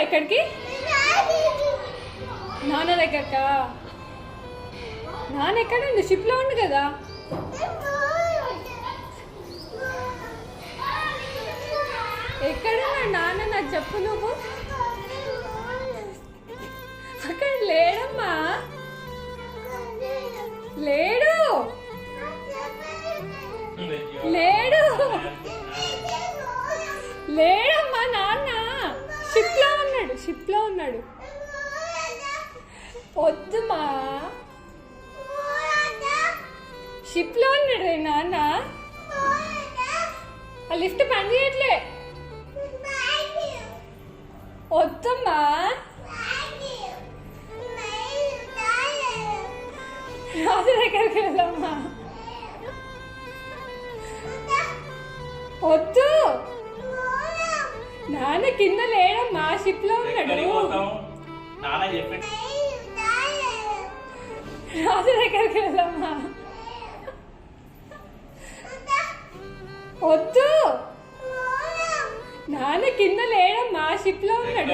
ఎక్కడికి? నాన్న దగ్గరకా? నాన్న ఎక్కడ ఉంది? షిప్లో ఉంది కదా. ఎక్కడున్నాడు నాన్న? నాకు చెప్పు నువ్వు. అక్కడ లేడమ్మా, లేడు లేడు లేడమ్మా. నాన్న షిప్లో ఉన్నాడు, షిప్లో ఉన్నాడు. వద్దుమా, షిప్లో ఉన్నాడు రే నాన్న. ఆ లిఫ్ట్ పని చేయట్లే. వద్దమ్మా, రాజు దగ్గరికి వెళ్దామా? వద్దు, నాన్న కింద లేడమ్మా, షిప్లో ఉన్నాడు. రాజు దగ్గరికి వెళ్దామా? వద్దు, నాన్న కింద లేడమ్మా, షిప్లో ఉన్నాడు.